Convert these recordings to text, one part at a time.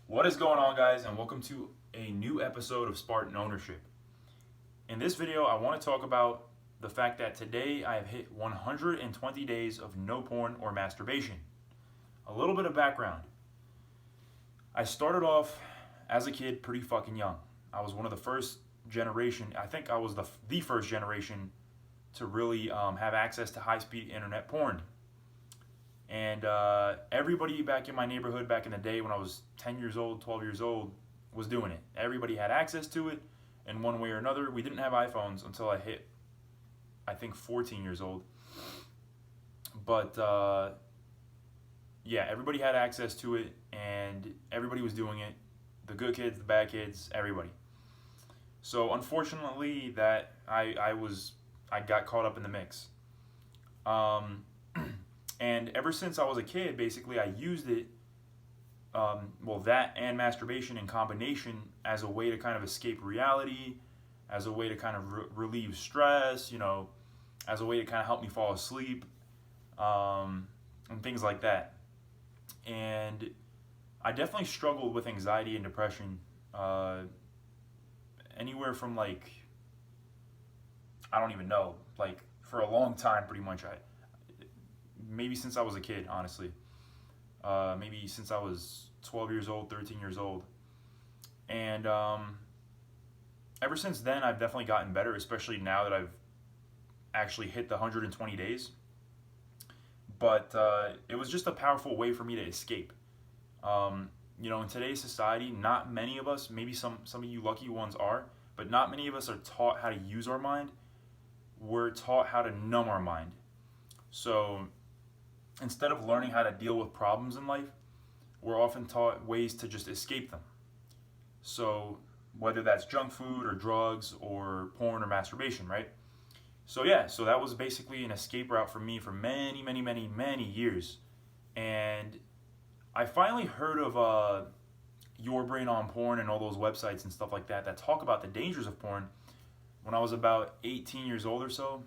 What is going on, guys, and welcome to a new episode of Spartan Ownership. In this video, I want to talk about the fact that today I have hit 120 days of no porn or masturbation. A little bit of background. I started off as a kid pretty fucking young. I was one of the first generation, I think I was the first generation to really have access to high-speed internet porn. And everybody back in my neighborhood back in the day when I was 10 years old, 12 years old, was doing it. Everybody had access to it in one way or another. We didn't have iPhones until I hit, I think, 14 years old. But yeah, everybody had access to it and everybody was doing it. The good kids, the bad kids, everybody. So unfortunately that I got caught up in the mix. And ever since I was a kid, basically, I used it, that and masturbation in combination as a way to kind of escape reality, as a way to kind of relieve stress, as a way to kind of help me fall asleep, and things like that. And I definitely struggled with anxiety and depression, anywhere from I don't even know, for a long time, pretty much. Maybe since I was a kid, honestly. Maybe since I was 12 years old, 13 years old. And ever since then, I've definitely gotten better, especially now that I've actually hit the 120 days. But it was just a powerful way for me to escape. In today's society, not many of us, maybe some of you lucky ones are, but not many of us are taught how to use our mind. We're taught how to numb our mind. So instead of learning how to deal with problems in life, we're often taught ways to just escape them. So whether that's junk food or drugs or porn or masturbation, right? So that was basically an escape route for me for many, many, many, many years. And I finally heard of Your Brain on Porn and all those websites and stuff like that talk about the dangers of porn when I was about 18 years old or so.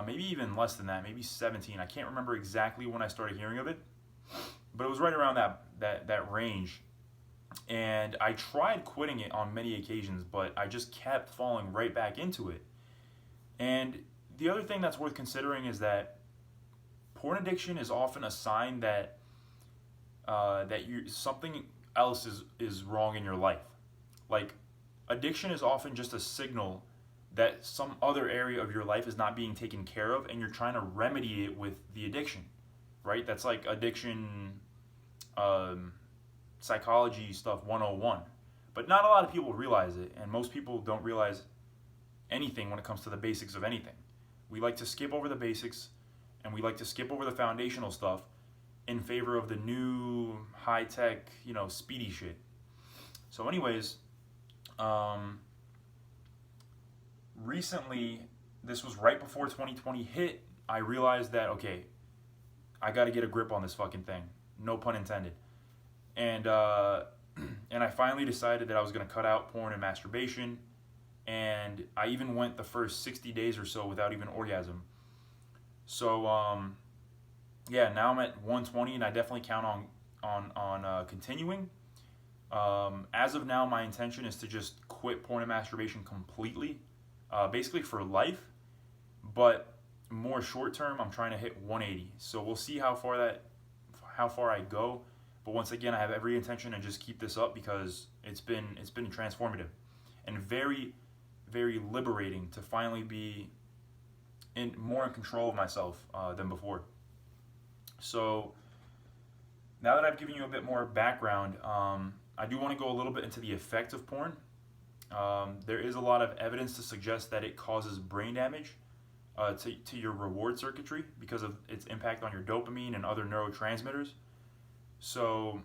Maybe even less than that, maybe 17. I can't remember exactly when I started hearing of it, but it was right around that range. And I tried quitting it on many occasions, but I just kept falling right back into it. And the other thing that's worth considering is that porn addiction is often a sign that something else is wrong in your life. Like, addiction is often just a signal that some other area of your life is not being taken care of and you're trying to remedy it with the addiction, right? That's like addiction psychology stuff 101. But not a lot of people realize it, and most people don't realize anything when it comes to the basics of anything. We like to skip over the basics and we like to skip over the foundational stuff in favor of the new high-tech, speedy shit. So anyways, recently, this was right before 2020 hit, I realized that, okay, I got to get a grip on this fucking thing. No pun intended. And I finally decided that I was going to cut out porn and masturbation. And I even went the first 60 days or so without even orgasm. So, now I'm at 120 and I definitely count on continuing. As of now, my intention is to just quit porn and masturbation completely. Basically for life, but more short term, I'm trying to hit 180. So we'll see how far I go. But once again, I have every intention to just keep this up because it's been transformative and very, very liberating to finally be more in control of myself than before. So now that I've given you a bit more background, I do want to go a little bit into the effect of porn. There is a lot of evidence to suggest that it causes brain damage to your reward circuitry because of its impact on your dopamine and other neurotransmitters. So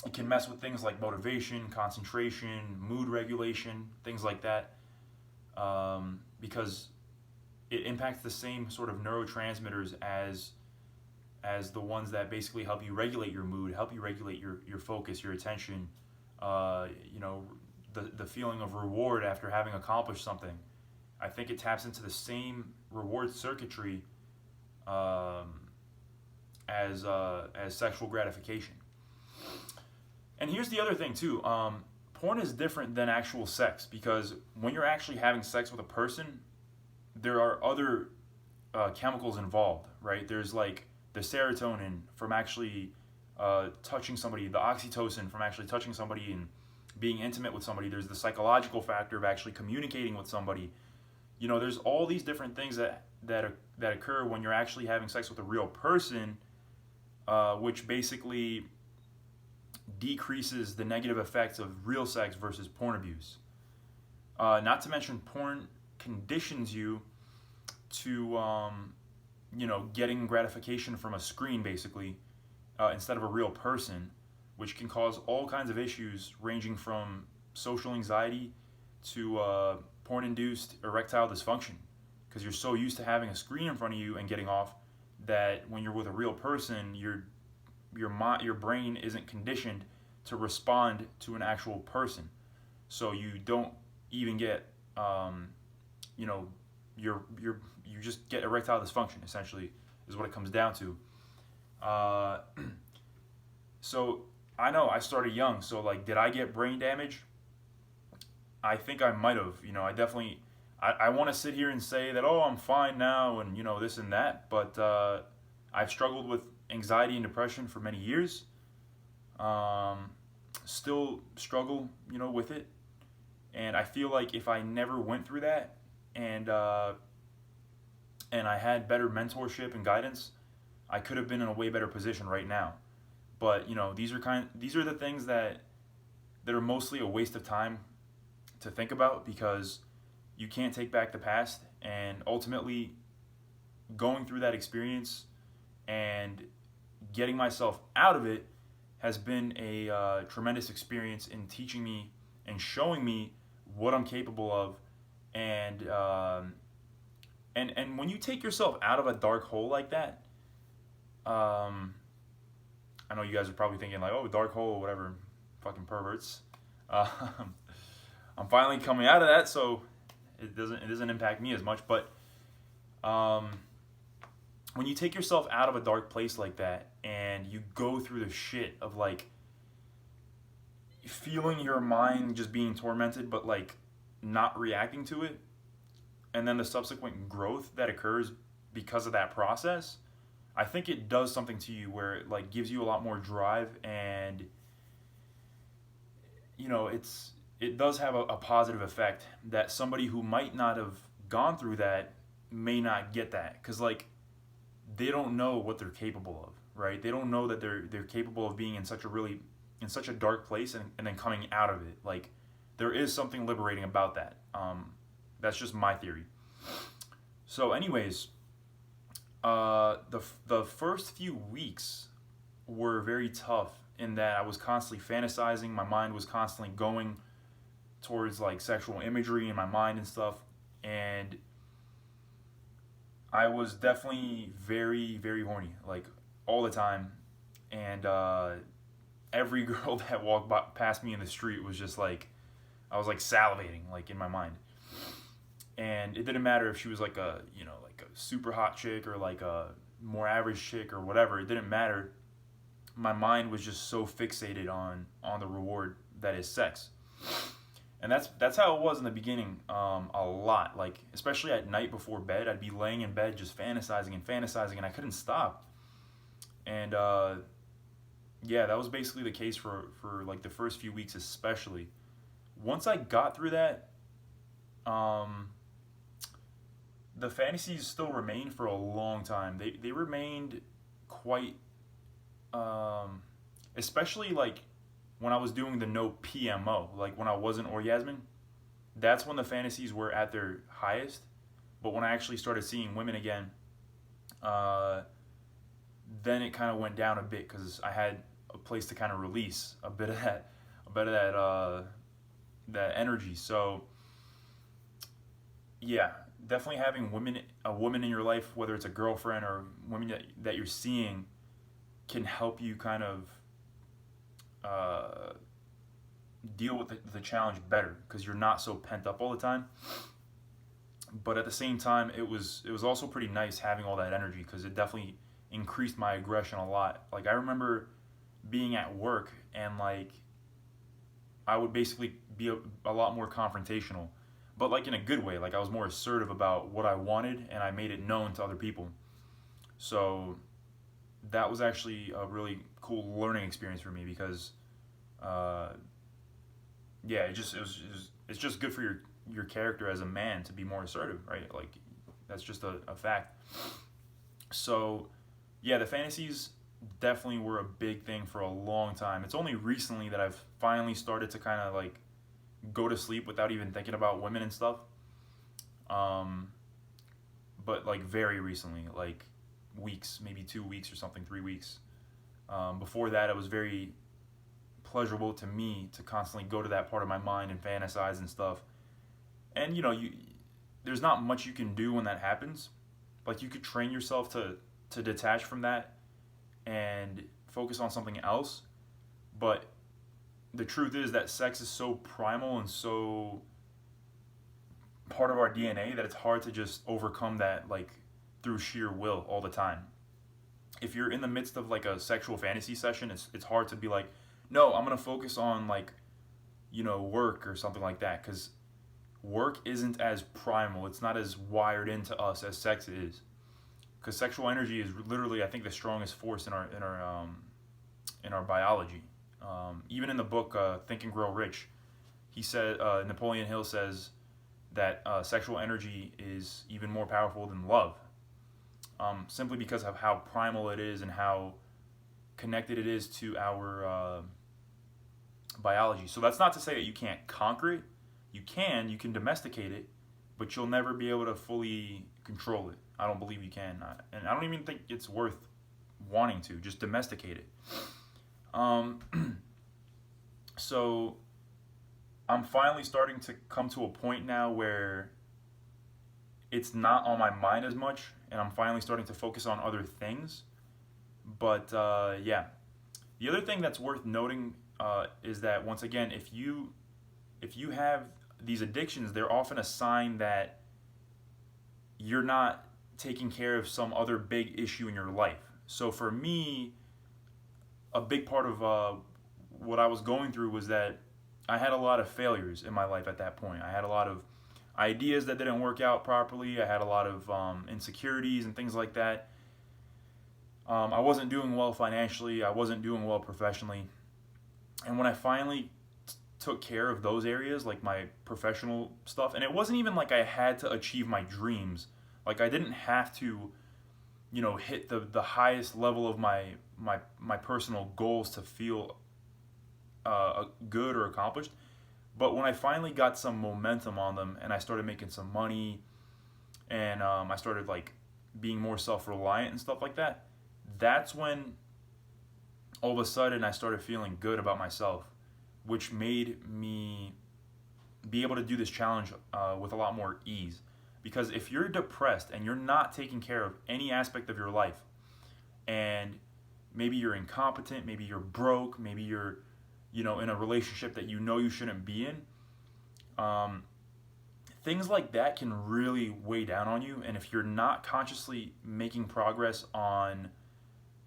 it can mess with things like motivation, concentration, mood regulation, things like that, because it impacts the same sort of neurotransmitters as the ones that basically help you regulate your mood, help you regulate your focus, your attention, the feeling of reward after having accomplished something. I think it taps into the same reward circuitry as sexual gratification. And here's the other thing too. Porn is different than actual sex because when you're actually having sex with a person, there are other chemicals involved, right? There's like the serotonin from actually touching somebody, the oxytocin from actually touching somebody and being intimate with somebody. There's the psychological factor of actually communicating with somebody. You know, there's all these different things that occur when you're actually having sex with a real person, which basically decreases the negative effects of real sex versus porn abuse. Not to mention, porn conditions you to, getting gratification from a screen, basically, instead of a real person, which can cause all kinds of issues ranging from social anxiety to porn-induced erectile dysfunction, because you're so used to having a screen in front of you and getting off that when you're with a real person, your brain isn't conditioned to respond to an actual person, so you don't even get you just get erectile dysfunction, essentially, is what it comes down to. So I know I started young, so like, did I get brain damage? I think I might have. I definitely. I want to sit here and say that, oh, I'm fine now, and this and that, but I've struggled with anxiety and depression for many years. Still struggle, with it, and I feel like if I never went through that, and I had better mentorship and guidance, I could have been in a way better position right now. But these are the things that are mostly a waste of time to think about, because you can't take back the past, and ultimately going through that experience and getting myself out of it has been a tremendous experience in teaching me and showing me what I'm capable of. And when you take yourself out of a dark hole like that, I know you guys are probably thinking like, oh, dark hole, whatever, fucking perverts. I'm finally coming out of that, so it doesn't impact me as much. But when you take yourself out of a dark place like that and you go through the shit of like feeling your mind just being tormented, but like not reacting to it, and then the subsequent growth that occurs because of that process, I think it does something to you where it like gives you a lot more drive, and it does have a positive effect that somebody who might not have gone through that may not get that, because like they don't know what they're capable of, right? They don't know that they're capable of being in such a dark place and then coming out of it. Like, there is something liberating about that. That's just my theory. So anyways, the first few weeks were very tough in that I was constantly fantasizing. My mind was constantly going towards like sexual imagery in my mind and stuff, and I was definitely very, very horny, like all the time. And every girl that walked past me in the street was just like, I was like salivating, like in my mind. And it didn't matter if she was like a super hot chick or like a more average chick or whatever. It didn't matter. My mind was just so fixated on the reward that is sex. And that's how it was in the beginning, a lot. Like, especially at night before bed, I'd be laying in bed just fantasizing, and I couldn't stop. And yeah, that was basically the case for like the first few weeks, especially. Once I got through that, the fantasies still remained for a long time. They remained quite, especially like when I was doing the no PMO, like when I wasn't orgasming, that's when the fantasies were at their highest. But when I actually started seeing women again, then it kind of went down a bit because I had a place to kind of release a bit of that energy. So yeah, definitely having a woman in your life, whether it's a girlfriend or women that you're seeing, can help you kind of deal with the challenge better, because you're not so pent up all the time. But at the same time, it was also pretty nice having all that energy, because it definitely increased my aggression a lot. Like, I remember being at work and like I would basically be a lot more confrontational, but like in a good way. Like I was more assertive about what I wanted, and I made it known to other people. So that was actually a really cool learning experience for me because, uh, yeah, it's just good for your character as a man to be more assertive, right? Like that's just a fact. So yeah, the fantasies definitely were a big thing for a long time. It's only recently that I've finally started to kind of like go to sleep without even thinking about women and stuff. Um, but like very recently, like weeks, maybe 2 weeks or something, 3 weeks. Before that, it was very pleasurable to me to constantly go to that part of my mind and fantasize and stuff. And there's not much you can do when that happens. Like you could train yourself to detach from that and focus on something else. But the truth is that sex is so primal and so part of our DNA that it's hard to just overcome that like through sheer will all the time. If you're in the midst of like a sexual fantasy session, it's hard to be like, no, I'm gonna focus on like work or something like that, because work isn't as primal. It's not as wired into us as sex is. Because sexual energy is literally, I think, the strongest force in our biology. Even in the book Think and Grow Rich, he said Napoleon Hill says that sexual energy is even more powerful than love, simply because of how primal it is and how connected it is to our biology. So that's not to say that you can't conquer it. You can domesticate it, but you'll never be able to fully control it. I don't believe you can, and I don't even think it's worth wanting to. Just domesticate it. So I'm finally starting to come to a point now where it's not on my mind as much, and I'm finally starting to focus on other things. But yeah, the other thing that's worth noting is that once again, if you have these addictions, they're often a sign that you're not taking care of some other big issue in your life. So for me, a big part of what I was going through was that I had a lot of failures in my life at that point. I had a lot of ideas that didn't work out properly. I had a lot of insecurities and things like that. I wasn't doing well financially. I wasn't doing well professionally. And when I finally took care of those areas, like my professional stuff, and it wasn't even like I had to achieve my dreams. Like I didn't have to, hit the highest level of my personal goals to feel good or accomplished. But when I finally got some momentum on them and I started making some money and I started like being more self-reliant and stuff like that, that's when all of a sudden I started feeling good about myself, which made me be able to do this challenge with a lot more ease. Because if you're depressed and you're not taking care of any aspect of your life, and maybe you're incompetent, maybe you're broke, maybe you're in a relationship that you shouldn't be in, things like that can really weigh down on you. And if you're not consciously making progress on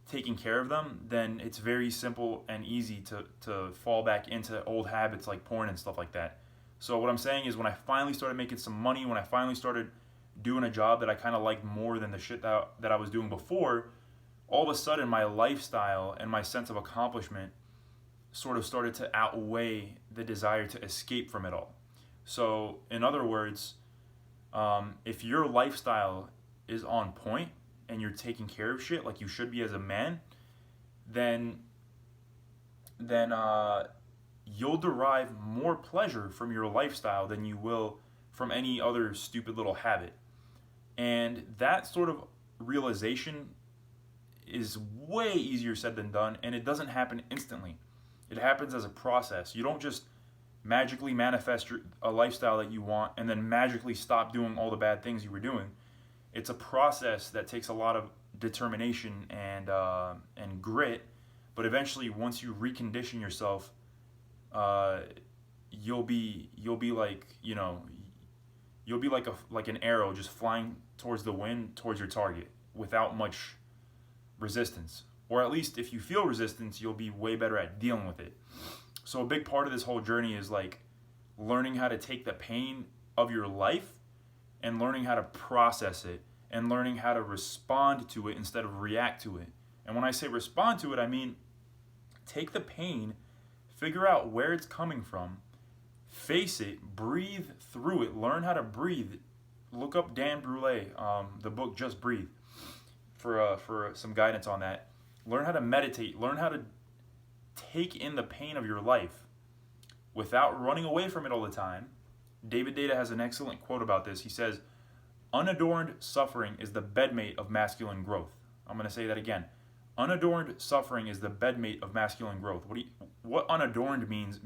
taking care of them, then it's very simple and easy to fall back into old habits like porn and stuff like that. So what I'm saying is when I finally started making some money, when I finally started doing a job that I kind of liked more than the shit that I was doing before, all of a sudden my lifestyle and my sense of accomplishment sort of started to outweigh the desire to escape from it all. So in other words, if your lifestyle is on point and you're taking care of shit like you should be as a man, then you'll derive more pleasure from your lifestyle than you will from any other stupid little habit. And that sort of realization is way easier said than done, and it doesn't happen instantly. It happens as a process. You don't just magically manifest a lifestyle that you want and then magically stop doing all the bad things you were doing. It's a process that takes a lot of determination and grit, but eventually once you recondition yourself, you'll be like like an arrow just flying towards the wind, towards your target without much resistance. Or at least if you feel resistance, you'll be way better at dealing with it. So a big part of this whole journey is like learning how to take the pain of your life and learning how to process it and learning how to respond to it instead of react to it. And when I say respond to it, I mean take the pain, figure out where it's coming from, face it, breathe through it, learn how to breathe. Look up Dan Brule, the book Just Breathe, for some guidance on that. Learn how to meditate, learn how to take in the pain of your life without running away from it all the time. David Data has an excellent quote about this. He says, unadorned suffering is the bedmate of masculine growth. I'm going to say that again. Unadorned suffering is the bedmate of masculine growth. What unadorned means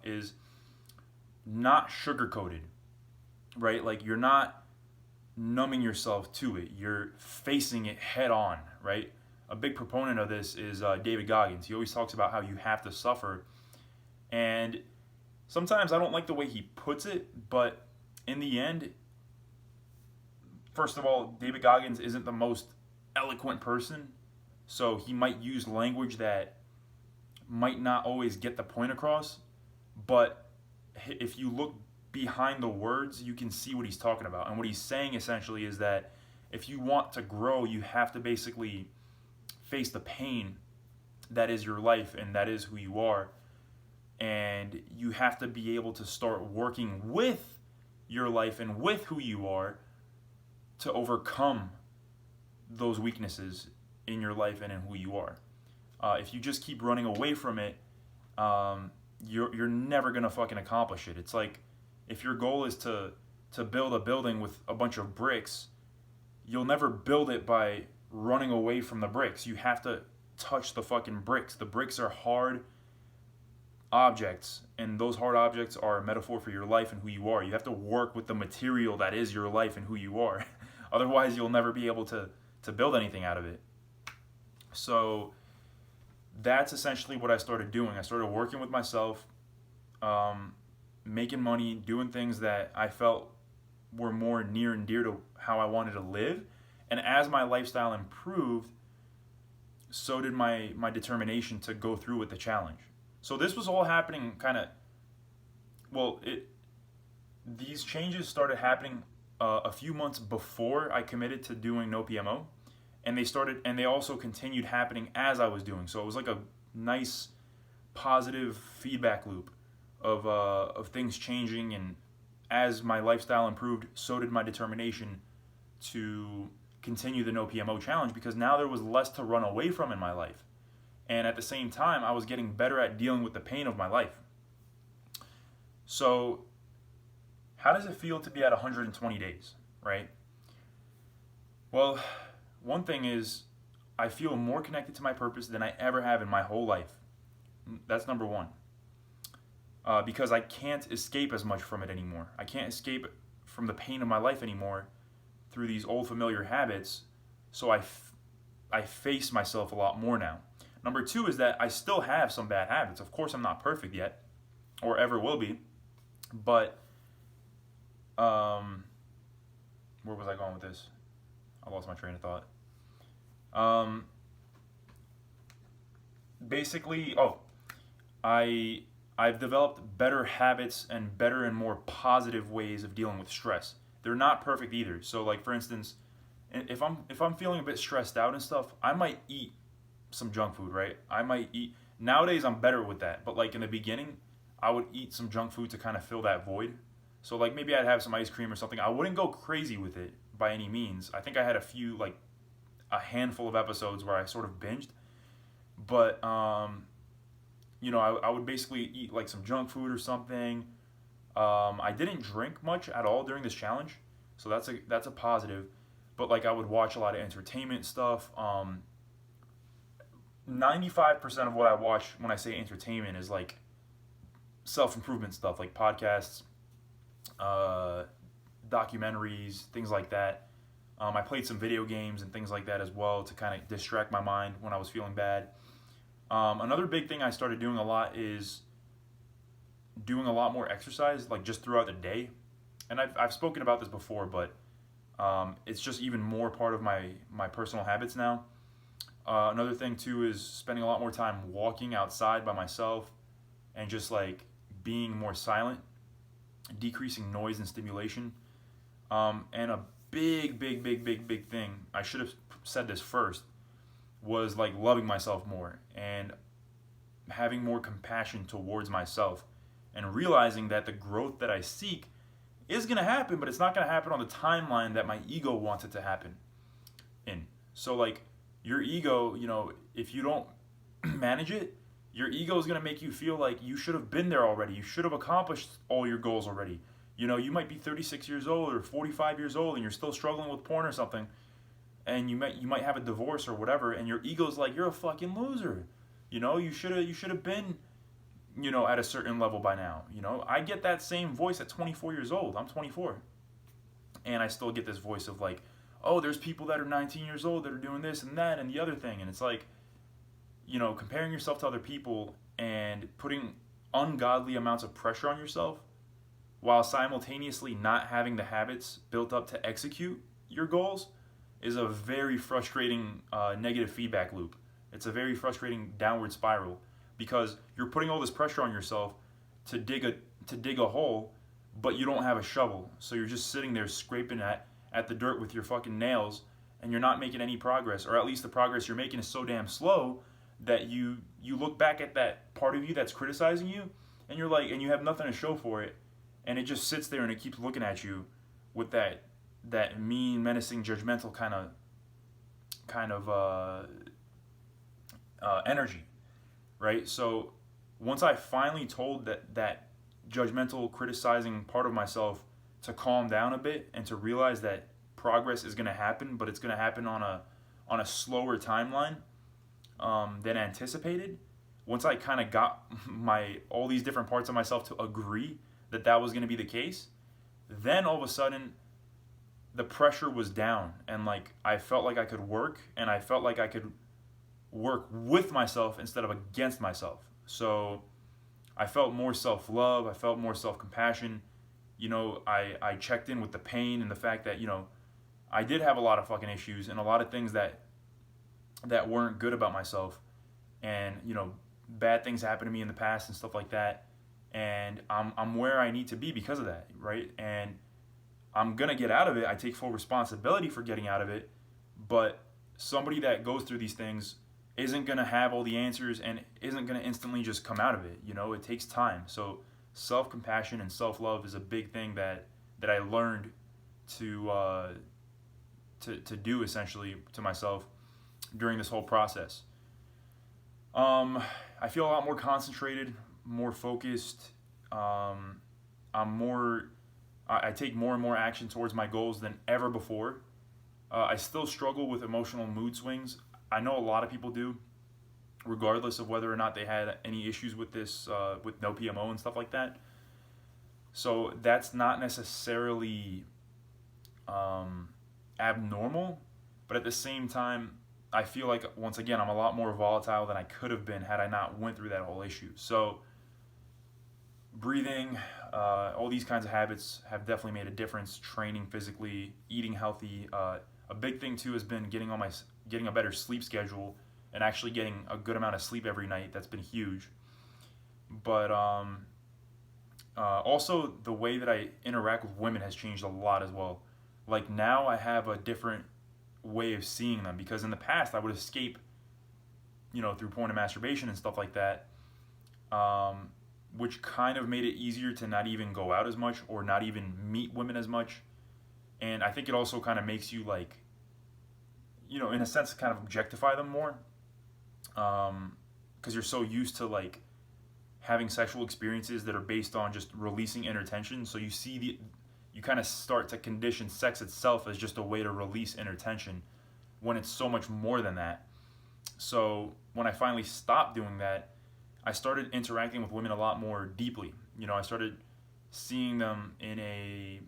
is not sugar-coated, right? Like you're not numbing yourself to it. You're facing it head on, right? A big proponent of this is David Goggins. He always talks about how you have to suffer. And sometimes I don't like the way he puts it, but in the end, first of all, David Goggins isn't the most eloquent person, so he might use language that might not always get the point across, but if you look behind the words, you can see what he's talking about. And what he's saying essentially is that if you want to grow, you have to basically face the pain that is your life and that is who you are. And you have to be able to start working with your life and with who you are to overcome those weaknesses in your life and in who you are. If you just keep running away from it, you're never gonna fucking accomplish it. It's like if your goal is to build a building with a bunch of bricks, you'll never build it by running away from the bricks. You have to touch the fucking bricks. The bricks are hard objects, and those hard objects are a metaphor for your life and who you are. You have to work with the material that is your life and who you are. Otherwise, you'll never be able to build anything out of it. So that's essentially what I started doing. I started working with myself, making money, doing things that I felt were more near and dear to how I wanted to live. And as my lifestyle improved, so did my determination to go through with the challenge. So this was all happening these changes started happening a few months before I committed to doing No PMO. And they also continued happening as I was doing. So it was like a nice positive feedback loop of things changing, and as my lifestyle improved, so did my determination to continue the No PMO challenge, because now there was less to run away from in my life. And at the same time, I was getting better at dealing with the pain of my life. So how does it feel to be at 120 days, right? Well, one thing is I feel more connected to my purpose than I ever have in my whole life. That's number one. Because I can't escape as much from it anymore. I can't escape from the pain of my life anymore through these old familiar habits. So I face myself a lot more now. Number two is that I still have some bad habits. Of course, I'm not perfect yet, or ever will be. But where was I going with this? I lost my train of thought. I've developed better habits and better and more positive ways of dealing with stress. They're not perfect either. So, like for instance, if I'm feeling a bit stressed out and stuff, I might eat some junk food, right? I might eat. Nowadays, I'm better with that. But like in the beginning, I would eat some junk food to kind of fill that void. So like maybe I'd have some ice cream or something. I wouldn't go crazy with it by any means. I think I had a handful of episodes where I sort of binged, but I would basically eat like some junk food or something. I didn't drink much at all during this challenge, so that's a positive. But like I would watch a lot of entertainment stuff. 95% of what I watch when I say entertainment is like self-improvement stuff, like podcasts, documentaries, things like that. I played some video games and things like that as well to kind of distract my mind when I was feeling bad. Another big thing I started doing a lot is doing a lot more exercise, like just throughout the day. And I've spoken about this before, but it's just even more part of my personal habits now. Another thing too is spending a lot more time walking outside by myself, and just like being more silent, decreasing noise and stimulation. And a big thing, I should have said this first, was like loving myself more and having more compassion towards myself and realizing that the growth that I seek is going to happen, but it's not going to happen on the timeline that my ego wants it to happen in. So like your ego, if you don't manage it, your ego is going to make you feel like you should have been there already. You should have accomplished all your goals already. You might be 36 years old or 45 years old and you're still struggling with porn or something, and you might have a divorce or whatever, and your ego's like, you're a fucking loser. You should have been, at a certain level by now. I get that same voice at 24 years old. I'm 24. And I still get this voice of like, oh, there's people that are 19 years old that are doing this and that and the other thing. And it's like, comparing yourself to other people and putting ungodly amounts of pressure on yourself while simultaneously not having the habits built up to execute your goals is a very frustrating negative feedback loop. It's a very frustrating downward spiral because you're putting all this pressure on yourself to dig a hole, but you don't have a shovel. So you're just sitting there scraping at the dirt with your fucking nails, and you're not making any progress, or at least the progress you're making is so damn slow that you look back at that part of you that's criticizing you, and you're like, and you have nothing to show for it, and it just sits there and it keeps looking at you with that mean, menacing, judgmental kind of energy, right? So once I finally told that judgmental, criticizing part of myself to calm down a bit and to realize that progress is going to happen, but it's going to happen on a slower timeline than anticipated. Once I kind of got all these different parts of myself to agree that was going to be the case, then all of a sudden the pressure was down, and like I felt like I could work, and I felt like I could work with myself instead of against myself. So I felt more self-love, I felt more self-compassion. I checked in with the pain and the fact that, I did have a lot of fucking issues and a lot of things that weren't good about myself. And, bad things happened to me in the past and stuff like that. And I'm where I need to be because of that, right? And I'm going to get out of it. I take full responsibility for getting out of it. But somebody that goes through these things isn't going to have all the answers and isn't going to instantly just come out of it. It takes time. So self-compassion and self-love is a big thing that I learned to do essentially to myself during this whole process. I feel a lot more concentrated, more focused. I take more and more action towards my goals than ever before. I still struggle with emotional mood swings. I know a lot of people do, regardless of whether or not they had any issues with this, with no PMO and stuff like that. So that's not necessarily abnormal, but at the same time, I feel like, once again, I'm a lot more volatile than I could have been had I not went through that whole issue. So breathing, all these kinds of habits have definitely made a difference. Training physically, eating healthy. A big thing too has been getting a better sleep schedule and actually getting a good amount of sleep every night. That's been huge. But also the way that I interact with women has changed a lot as well. Like now I have a different way of seeing them, because in the past I would escape, through porn and masturbation and stuff like that, which kind of made it easier to not even go out as much or not even meet women as much. And I think it also kind of makes you like, in a sense, kind of objectify them more, because you're so used to like having sexual experiences that are based on just releasing inner tension. So you kind of start to condition sex itself as just a way to release inner tension, when it's so much more than that. So when I finally stopped doing that, I started interacting with women a lot more deeply. I started seeing them in a,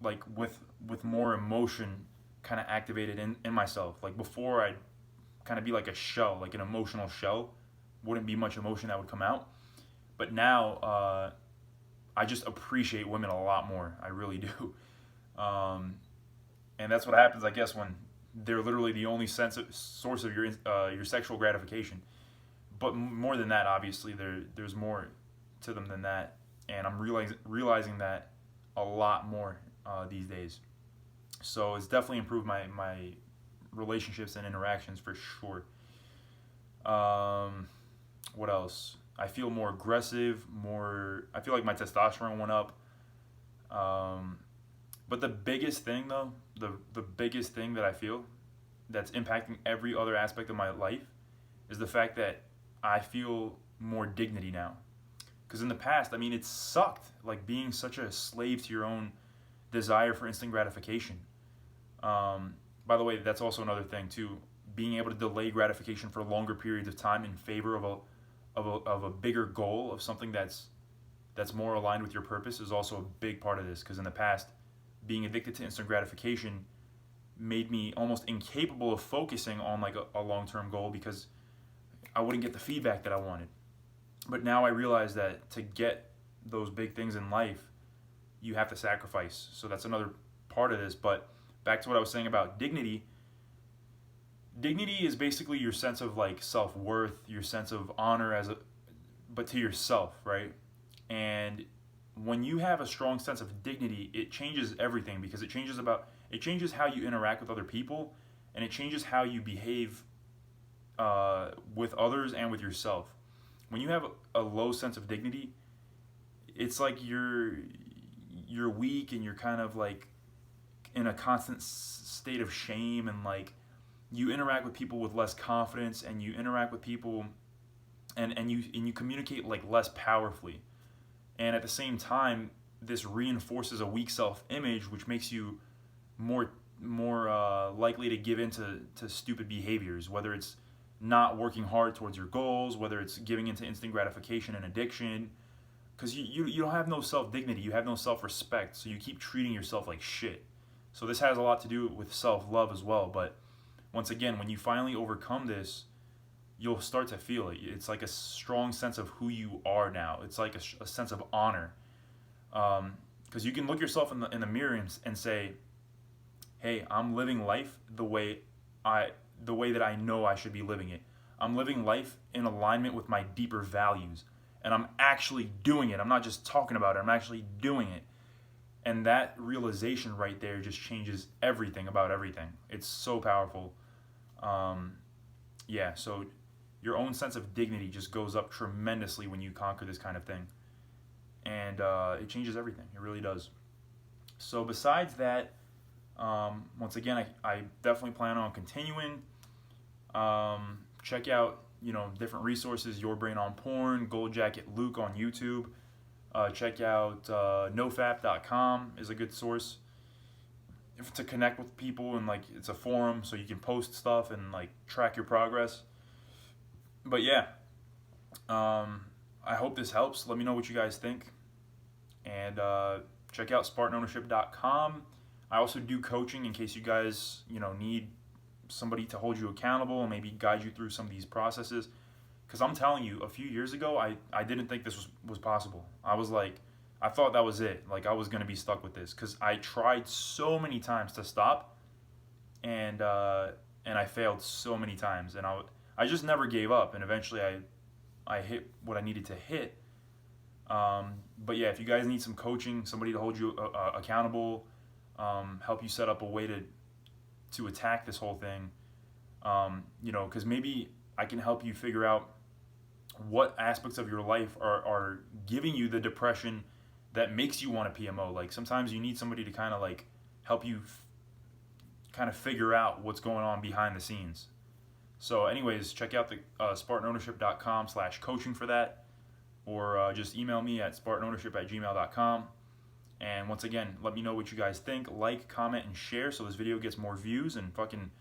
like, with more emotion kind of activated in myself. Like before, I'd kind of be like a shell, like an emotional shell. Wouldn't be much emotion that would come out. But now, I just appreciate women a lot more. I really do. And that's what happens, I guess, when they're literally the only source of your sexual gratification. but more than that, obviously, there's more to them than that, and I'm realizing that a lot more these days. So it's definitely improved my relationships and interactions for sure. What else? I feel more aggressive, I feel like my testosterone went up. But the biggest thing though, the biggest thing that I feel that's impacting every other aspect of my life is the fact that I feel more dignity now. Because in the past, I mean, it sucked, like being such a slave to your own desire for instant gratification. By the way, that's also another thing too. Being able to delay gratification for longer periods of time in favor of a bigger goal, of something that's more aligned with your purpose, is also a big part of this. Because in the past, being addicted to instant gratification made me almost incapable of focusing on like a long-term goal, because I wouldn't get the feedback that I wanted. But now I realize that to get those big things in life, you have to sacrifice. So that's another part of this. But back to what I was saying about dignity. Dignity is basically your sense of like self-worth, your sense of honor but to yourself, right? And when you have a strong sense of dignity, it changes everything, because it changes how you interact with other people, and it changes how you behave with others and with yourself. When you have a low sense of dignity, it's like you're weak, and you're kind of like in a constant state of shame, and like you interact with people with less confidence, and you interact with people and you communicate like less powerfully. And at the same time, this reinforces a weak self-image, which makes you more likely to give in to stupid behaviors, whether it's not working hard towards your goals, whether it's giving into instant gratification and addiction, because you don't have no self-dignity, you have no self-respect, so you keep treating yourself like shit. So this has a lot to do with self-love as well. But once again, when you finally overcome this, you'll start to feel it. It's like a strong sense of who you are now. It's like a sense of honor, because you can look yourself in the mirror and say, hey, I'm living life the way that I know I should be living it. I'm living life in alignment with my deeper values, and I'm actually doing it. I'm not just talking about it, I'm actually doing it. And that realization right there just changes everything about everything. It's so powerful. So your own sense of dignity just goes up tremendously when you conquer this kind of thing. And it changes everything. It really does. So besides that, once again, I definitely plan on continuing. Check out, different resources, Your Brain on Porn, Gold Jacket Luke on YouTube. Check out NoFap.com is a good source to connect with people, and like it's a forum, so you can post stuff and like track your progress. But yeah, I hope this helps. Let me know what you guys think, and check out SpartanOwnership.com. I also do coaching in case you guys need somebody to hold you accountable and maybe guide you through some of these processes. Because I'm telling you, a few years ago, I didn't think this was possible. I thought that was it. Like I was going to be stuck with this, because I tried so many times to stop, and I failed so many times, and I just never gave up, and eventually I hit what I needed to hit. But yeah, if you guys need some coaching, somebody to hold you accountable, help you set up a way to attack this whole thing, because maybe I can help you figure out what aspects of your life are giving you the depression that makes you want a PMO. Like sometimes you need somebody to kind of like help you kind of figure out what's going on behind the scenes. So anyways, check out the SpartanOwnership.com/coaching for that, or just email me at SpartanOwnership@gmail.com. And once again, let me know what you guys think. Like, comment, and share so this video gets more views and fucking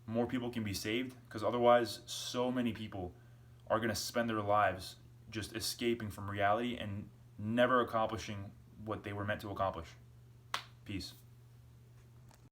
more people can be saved. Because otherwise, so many people are going to spend their lives just escaping from reality and never accomplishing what they were meant to accomplish. Peace.